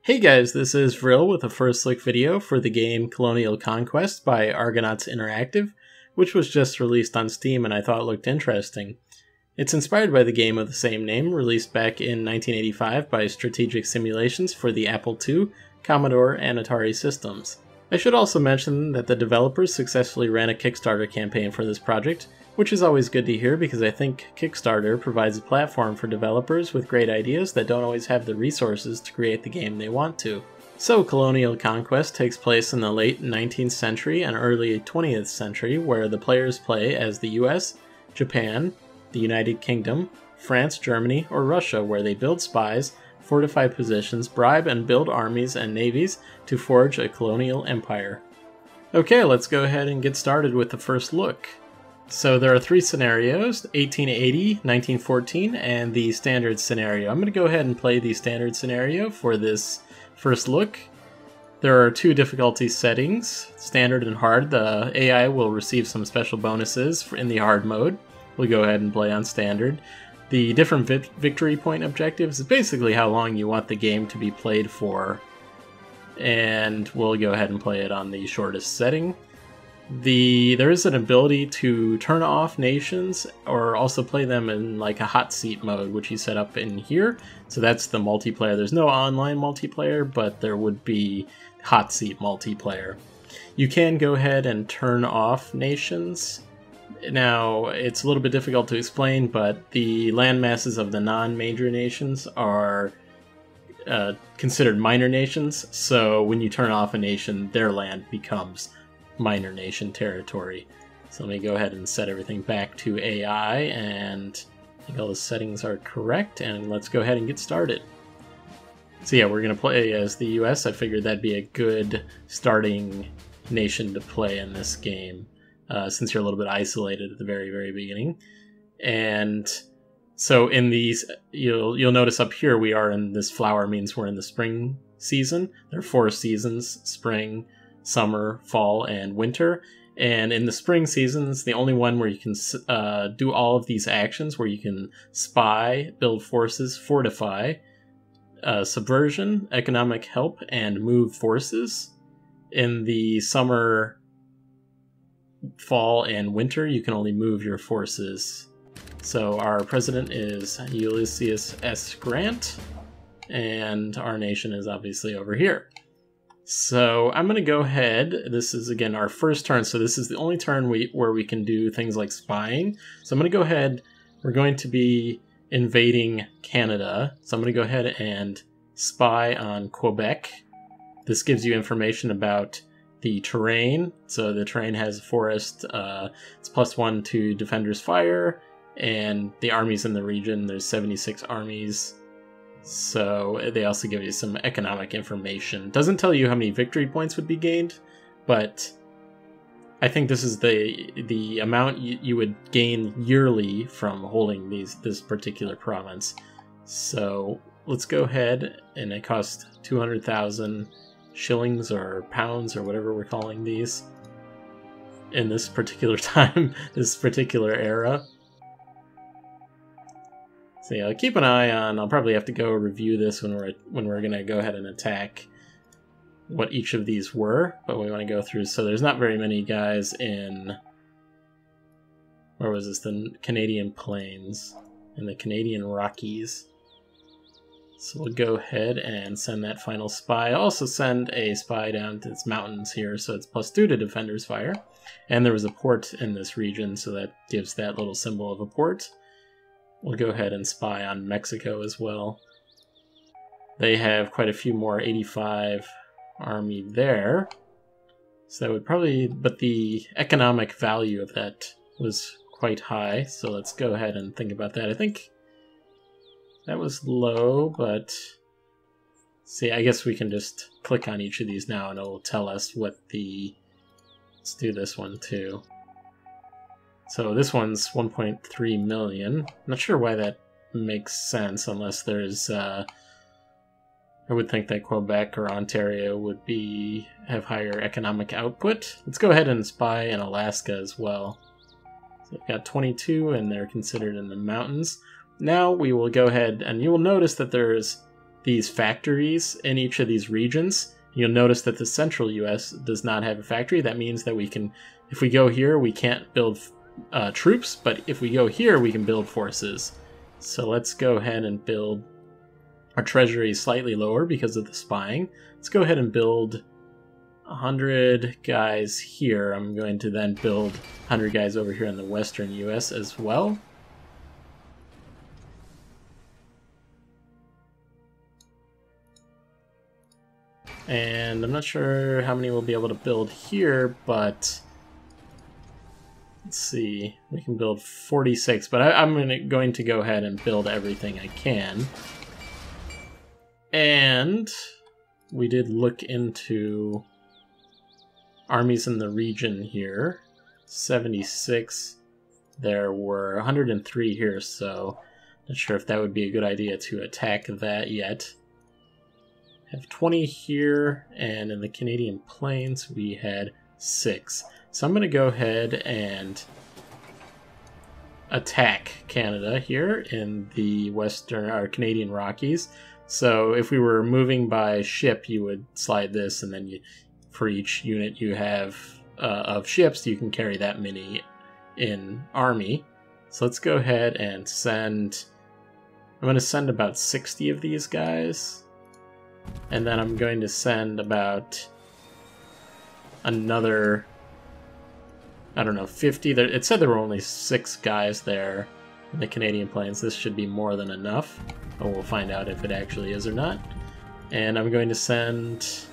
Hey guys, this is Vril with a first look video for the game Colonial Conquest by Argonauts Interactive, which was just released on Steam and I thought looked interesting. It's inspired by the game of the same name, released back in 1985 by Strategic Simulations for the Apple II, Commodore, and Atari systems. I should also mention that the developers successfully ran a Kickstarter campaign for this project, which is always good to hear because I think Kickstarter provides a platform for developers with great ideas that don't always have the resources to create the game they want to. So Colonial Conquest takes place in the late 19th century and early 20th century, where the players play as the US, Japan, the United Kingdom, France, Germany, or Russia, where they build spies, fortify positions, bribe and build armies and navies to forge a colonial empire. Okay, let's go ahead and get started with the first look. So there are three scenarios, 1880, 1914, and the standard scenario. I'm going to go ahead and play the standard scenario for this first look. There are two difficulty settings, standard and hard. The AI will receive some special bonuses in the hard mode. We'll go ahead and play on standard. The different victory point objectives is basically how long you want the game to be played for. And we'll go ahead and play it on the shortest setting. There is an ability to turn off nations or also play them in like a hot seat mode, which you set up in here. So that's the multiplayer. There's no online multiplayer, but there would be hot seat multiplayer. You can go ahead and turn off nations. Now, it's a little bit difficult to explain, but the land masses of the non-major nations are considered minor nations. So when you turn off a nation, their land becomes minor nation territory. So let me go ahead and set everything back to AI, and I think all the settings are correct, and let's go ahead and get started. So yeah, we're going to play as the US. I figured that'd be a good starting nation to play in this game, since you're a little bit isolated at the very beginning. And so in these, you'll notice up here we are in this flower, means we're in the spring season. There are 4 seasons: spring, summer, fall, and winter. And in the spring seasons, the only one where you can do all of these actions, where you can spy, build forces, fortify, subversion, economic help, and move forces. In the summer, fall, and winter, you can only move your forces. So our president is Ulysses S. Grant, and our nation is obviously over here. So I'm going to go ahead, this is again our first turn, so this is the only turn where we can do things like spying. So I'm going to go ahead, we're going to be invading Canada, so I'm going to go ahead and spy on Quebec. This gives you information about the terrain. So the terrain has a forest, it's +1 to defenders fire, and the armies in the region, there's 76 armies. So they also give you some economic information. Doesn't tell you how many victory points would be gained, but I think this is the amount you would gain yearly from holding this particular province. So let's go ahead, and it costs 200,000 shillings or pounds or whatever we're calling these in this particular time, this particular era. So yeah, keep an eye on, I'll probably have to go review this when we're going to go ahead and attack what each of these were, but we want to go through. So there's not very many guys in, where was this, the Canadian Plains and the Canadian Rockies. So we'll go ahead and send that final spy. I'll also send a spy down to its mountains here, so it's +2 to defenders fire. And there was a port in this region, so that gives that little symbol of a port. We'll go ahead and spy on Mexico as well. They have quite a few more, 85 army there. So that would probably, but the economic value of that was quite high. So let's go ahead and think about that. I think that was low, but see, I guess we can just click on each of these now and it'll tell us what the, let's do this one too. So this one's 1.3 million. I'm not sure why that makes sense unless there's, I would think that Quebec or Ontario would have higher economic output. Let's go ahead and spy in Alaska as well. So we've got 22 and they're considered in the mountains. Now we will go ahead and you will notice that there's these factories in each of these regions. You'll notice that the central US does not have a factory. That means that we can, if we go here, we can't build troops, but if we go here, we can build forces. So let's go ahead and build our treasury slightly lower because of the spying. Let's go ahead and build 100 guys here. I'm going to then build 100 guys over here in the western US as well. And I'm not sure how many we'll be able to build here, but let's see. We can build 46, but I'm going to go ahead and build everything I can. And we did look into armies in the region here. 76. There were 103 here, so not sure if that would be a good idea to attack that yet. Have 20 here, and in the Canadian Plains we had 6. So I'm going to go ahead and attack Canada here in the western or Canadian Rockies. So if we were moving by ship, you would slide this, and then for each unit you have of ships, you can carry that many in army. So let's go ahead and send. I'm going to send about 60 of these guys. And then I'm going to send about another, I don't know, 50. It said there were only 6 guys there in the Canadian Plains. This should be more than enough, but we'll find out if it actually is or not. And I'm going to send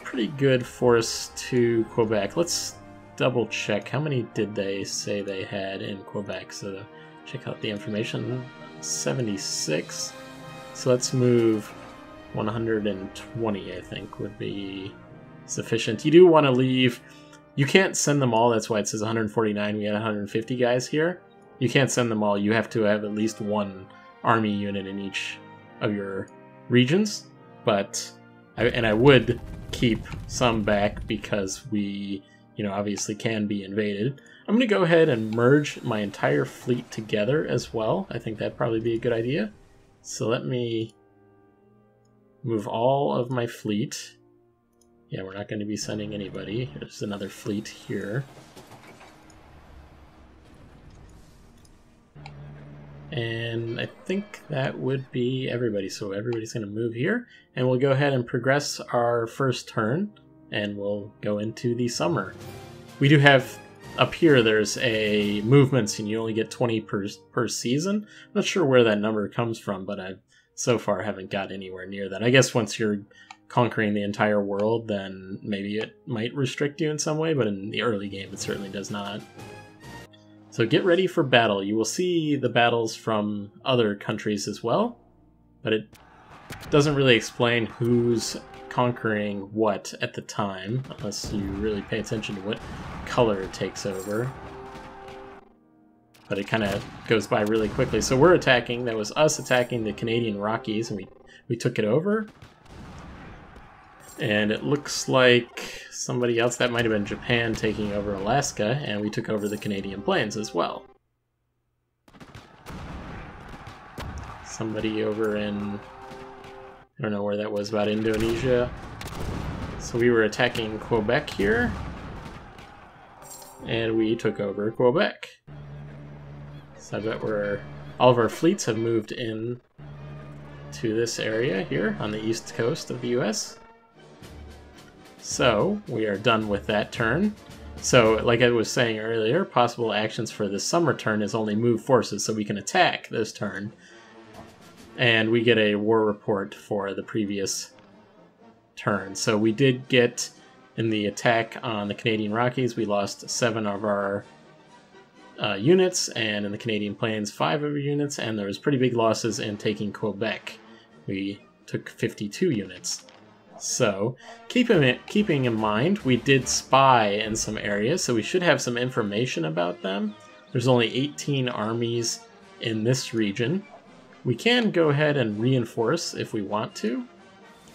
a pretty good force to Quebec. Let's double check. How many did they say they had in Quebec? So check out the information. 76. So let's move 120, I think, would be sufficient. You do want to leave. You can't send them all. That's why it says 149. We had 150 guys here. You can't send them all. You have to have at least one army unit in each of your regions. But I would keep some back because we, obviously can be invaded. I'm going to go ahead and merge my entire fleet together as well. I think that'd probably be a good idea. So let me move all of my fleet. Yeah, we're not going to be sending anybody. There's another fleet here. And I think that would be everybody. So everybody's going to move here. And we'll go ahead and progress our first turn. And we'll go into the summer. We do have, up here, there's a movements, and you only get 20 per season. I'm not sure where that number comes from, but I so far haven't got anywhere near that. I guess once you're conquering the entire world, then maybe it might restrict you in some way, but in the early game it certainly does not. So get ready for battle. You will see the battles from other countries as well, but it doesn't really explain who's conquering what at the time, unless you really pay attention to what color takes over. But it kind of goes by really quickly. So we're attacking. That was us attacking the Canadian Rockies, and we took it over. And it looks like somebody else, that might have been Japan, taking over Alaska, and we took over the Canadian Plains as well. Somebody over in, I don't know where that was, about Indonesia. So we were attacking Quebec here, and we took over Quebec. So I bet all of our fleets have moved in to this area here on the east coast of the US. So we are done with that turn. So like I was saying earlier, possible actions for this summer turn is only move forces, so we can attack this turn. And we get a war report for the previous turn. So we did get, in the attack on the Canadian Rockies, we lost 7 of our units, and in the Canadian Plains 5 of our units, and there was pretty big losses in taking Quebec. We took 52 units. So keeping in mind, we did spy in some areas, so we should have some information about them. There's only 18 armies in this region. We can go ahead and reinforce if we want to.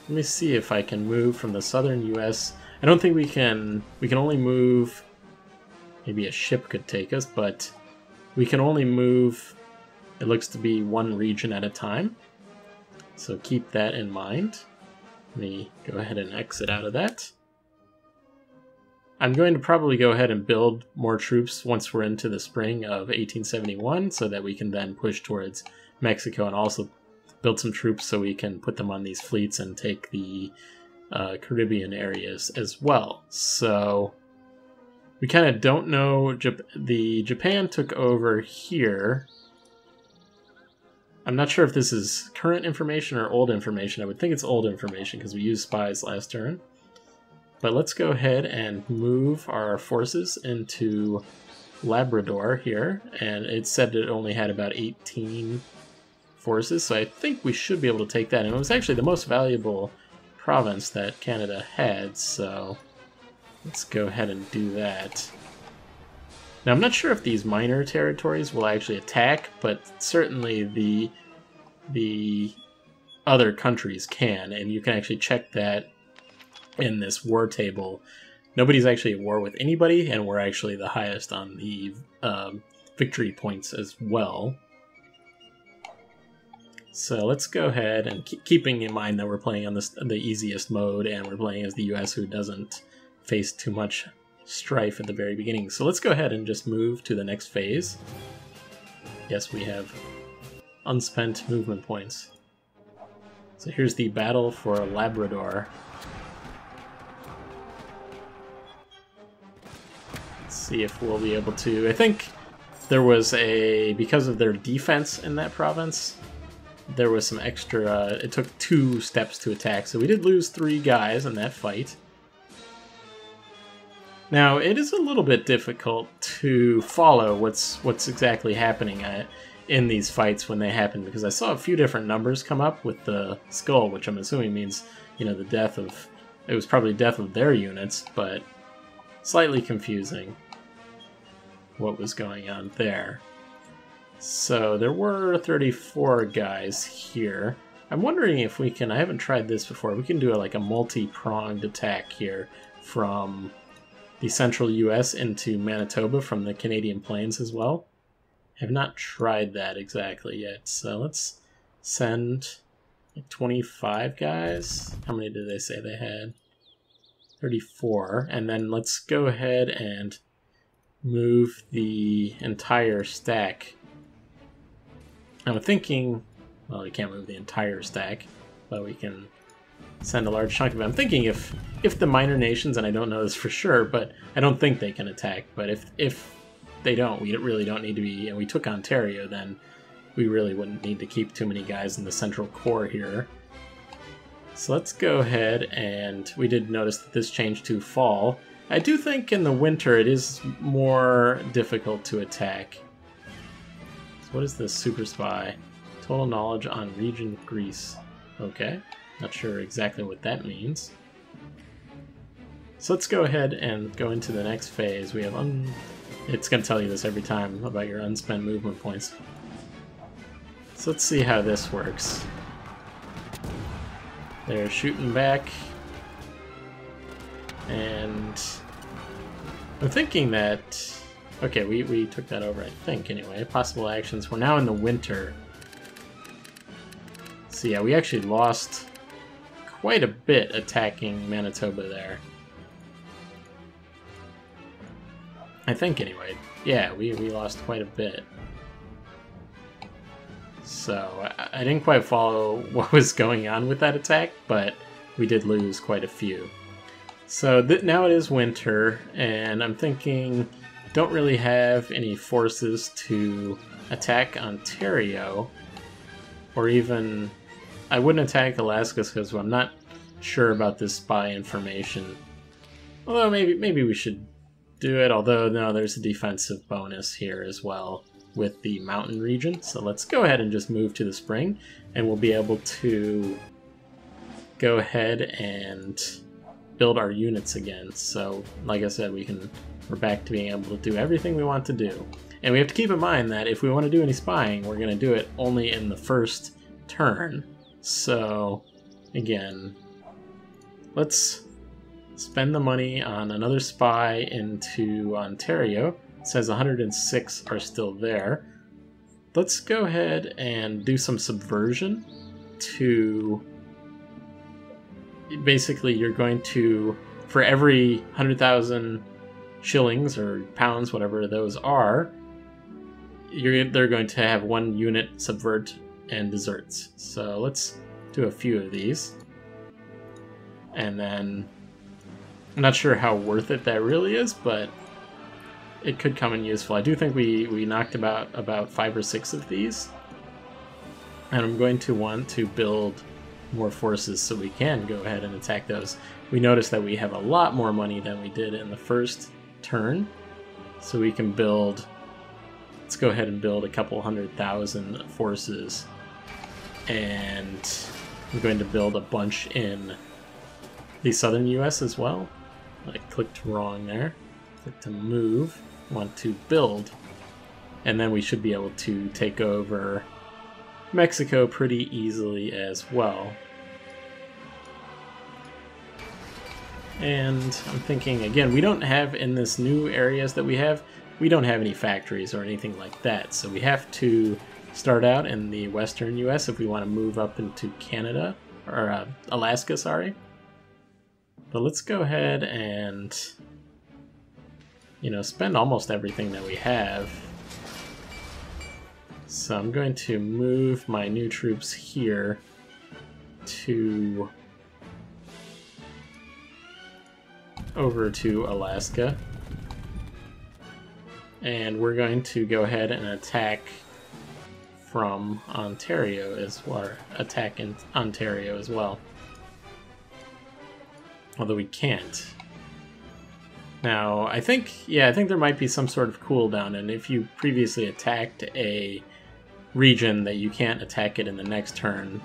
Let me see if I can move from the southern US. I don't think we can only move. Maybe a ship could take us, but we can only move, it looks to be one region at a time. So keep that in mind. Let me go ahead and exit out of that. I'm going to probably go ahead and build more troops once we're into the spring of 1871 so that we can then push towards Mexico, and also build some troops so we can put them on these fleets and take the Caribbean areas as well. So we kind of don't know. Japan took over here. I'm not sure if this is current information or old information. I would think it's old information because we used spies last turn. But let's go ahead and move our forces into Labrador here. And it said it only had about 18 forces, so I think we should be able to take that. And it was actually the most valuable province that Canada had, so let's go ahead and do that. Now, I'm not sure if these minor territories will actually attack, but certainly the other countries can, and you can actually check that in this war table. Nobody's actually at war with anybody, and we're actually the highest on the victory points as well. So let's go ahead, and keeping in mind that we're playing on the easiest mode, and we're playing as the US, who doesn't face too much strife at the very beginning. So let's go ahead and just move to the next phase. Yes, we have unspent movement points. So here's the battle for Labrador. Let's see if we'll be able to... I think there was because of their defense in that province, there was some extra... it took 2 steps to attack, so we did lose 3 guys in that fight. Now, it is a little bit difficult to follow what's exactly happening in these fights when they happen, because I saw a few different numbers come up with the skull, which I'm assuming means, you know, the death of... It was probably death of their units, but slightly confusing what was going on there. So there were 34 guys here. I'm wondering if we can... I haven't tried this before. We can do like a multi-pronged attack here from the central US into Manitoba from the Canadian Plains as well. I have not tried that exactly yet. So let's send like 25 guys. How many did they say they had? 34. And then let's go ahead and move the entire stack. I'm thinking, well, we can't move the entire stack, but we can send a large chunk of it. I'm thinking if the minor nations, and I don't know this for sure, but I don't think they can attack, but if they don't, we really don't need to be, and we took Ontario, then we really wouldn't need to keep too many guys in the central core here. So let's go ahead, and we did notice that this changed to fall. I do think in the winter it is more difficult to attack. So what is this super spy? Total knowledge on region Greece. Okay, not sure exactly what that means. So let's go ahead and go into the next phase. We have it's going to tell you this every time about your unspent movement points. So let's see how this works. They're shooting back. And I'm thinking that... Okay, we took that over, I think, anyway. Possible actions. We're now in the winter. So yeah, we actually lost quite a bit attacking Manitoba there. I think, anyway. Yeah, we lost quite a bit. So I didn't quite follow what was going on with that attack, but we did lose quite a few. So now it is winter, and I'm thinking... Don't really have any forces to attack Ontario, or even... I wouldn't attack Alaska because I'm not sure about this spy information. Although maybe we should do it, although no, there's a defensive bonus here as well with the mountain region. So let's go ahead and just move to the spring, and we'll be able to go ahead and build our units again. So like I said, we're back to being able to do everything we want to do. And we have to keep in mind that if we want to do any spying, we're going to do it only in the first turn. So, again, let's spend the money on another spy into Ontario. It says 106 are still there. Let's go ahead and do some subversion. to... Basically, you're going to... For every 100,000 shillings or pounds, whatever those are, they're going to have 1 unit subvert and deserts. So let's do a few of these. And then... I'm not sure how worth it that really is, but it could come in useful. I do think we knocked about 5 or 6 of these. And I'm going to want to build more forces so we can go ahead and attack those. We notice that we have a lot more money than we did in the first turn. So we can build... Let's go ahead and build a couple 100,000 forces. And I'm going to build a bunch in the southern US as well. I clicked wrong there. Click to move. Want to build. And then we should be able to take over Mexico pretty easily as well. And I'm thinking, again, we don't have in this new areas that we don't have any factories or anything like that. So we have to start out in the western US if we want to move up into Canada, or Alaska, sorry. But let's go ahead and, spend almost everything that we have. So I'm going to move my new troops here to over to Alaska. And we're going to go ahead and attack from Ontario as well, attack in Ontario as well. Although we can't. Now, I think there might be some sort of cooldown, and if you previously attacked a region that you can't attack it in the next turn.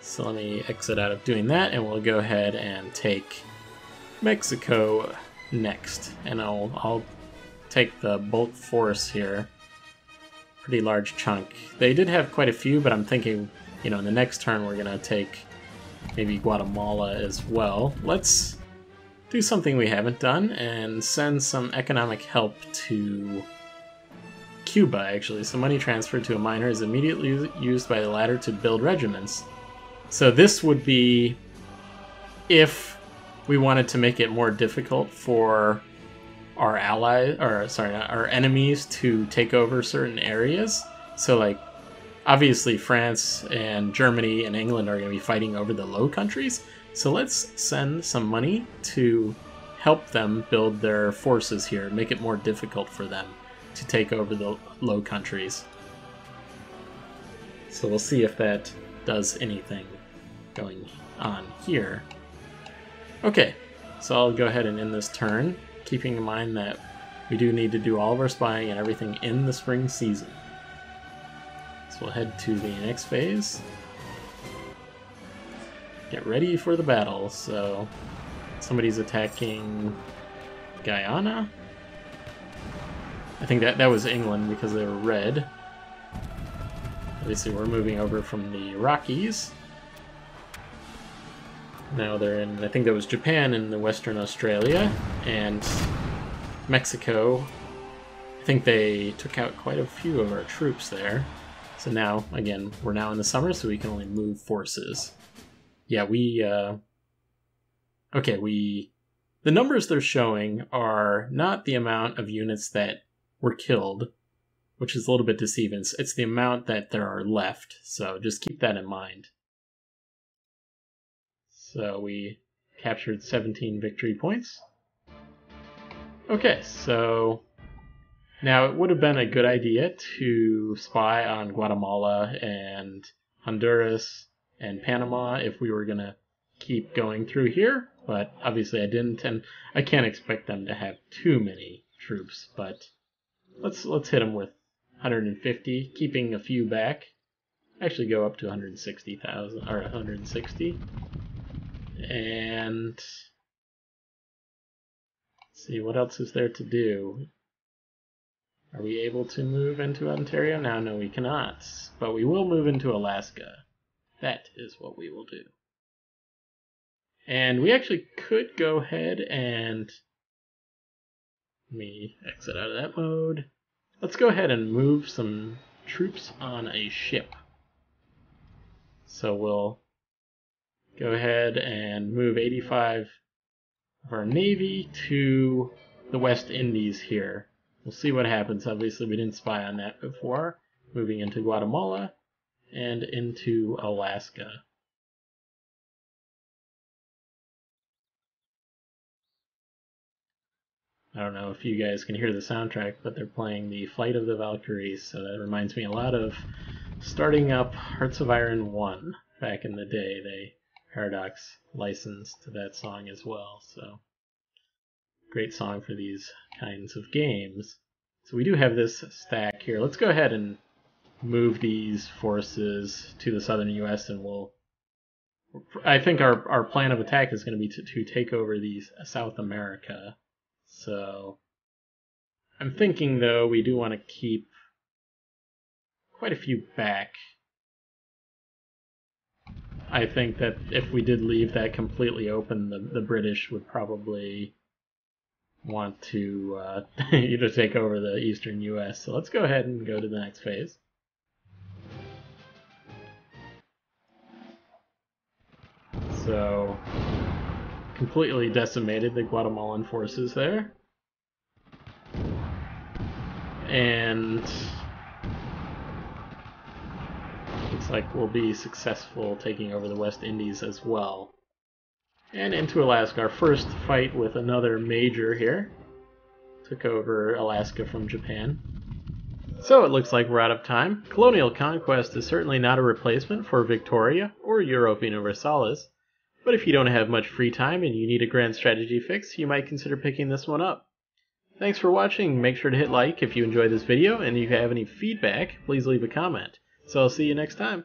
So let me exit out of doing that, and we'll go ahead and take Mexico next. And I'll take the bulk force here. Pretty large chunk. They did have quite a few, but I'm thinking, in the next turn we're gonna take maybe Guatemala as well. Let's do something we haven't done and send some economic help to Cuba, actually. So money transferred to a miner is immediately used by the latter to build regiments. So this would be if we wanted to make it more difficult for our our enemies to take over certain areas. So like, obviously France and Germany and England are going to be fighting over the Low Countries. So let's send some money to help them build their forces here, make it more difficult for them to take over the Low Countries. So we'll see if that does anything going on here. Okay, so I'll go ahead and end this turn, keeping in mind that we do need to do all of our spying and everything in the spring season. So we'll head to the next phase. Get ready for the battle. So somebody's attacking Guyana. I think that was England because they were red. Obviously we're moving over from the Rockies. Now they're in, I think that was Japan in the Western Australia, and Mexico. I think they took out quite a few of our troops there. So now, again, we're now in the summer, so we can only move forces. Yeah, the numbers they're showing are not the amount of units that were killed, which is a little bit deceiving. It's the amount that there are left, so just keep that in mind. So we captured 17 victory points. Okay, so now it would have been a good idea to spy on Guatemala and Honduras and Panama if we were going to keep going through here, but obviously I didn't, and I can't expect them to have too many troops, but let's hit them with 150, keeping a few back. Actually go up to 160,000, or 160. And let's see, what else is there to do? Are we able to move into Ontario now? No, we cannot, but we will move into Alaska. That is what we will do. And we actually could go ahead and, let me exit out of that mode. Let's go ahead and move some troops on a ship. So we'll go ahead and move 85 of our Navy to the West Indies here. We'll see what happens. Obviously, we didn't spy on that before. Moving into Guatemala and into Alaska. I don't know if you guys can hear the soundtrack, but they're playing the Flight of the Valkyries, so that reminds me a lot of starting up Hearts of Iron 1 back in the day. Paradox licensed that song as well, so great song for these kinds of games. So we do have this stack here. Let's go ahead and move these forces to the southern U.S. and I think our plan of attack is going to be to take over these South America. So I'm thinking, though, we do want to keep quite a few back. I think that if we did leave that completely open, the British would probably want to take over the eastern U.S. So let's go ahead and go to the next phase. So completely decimated the Guatemalan forces there. And looks like we'll be successful taking over the West Indies as well. And into Alaska, our first fight with another major here. Took over Alaska from Japan. So it looks like we're out of time. Colonial Conquest is certainly not a replacement for Victoria or Europa Universalis, but if you don't have much free time and you need a grand strategy fix, you might consider picking this one up. Thanks for watching. Make sure to hit like if you enjoyed this video, and if you have any feedback, please leave a comment. So I'll see you next time.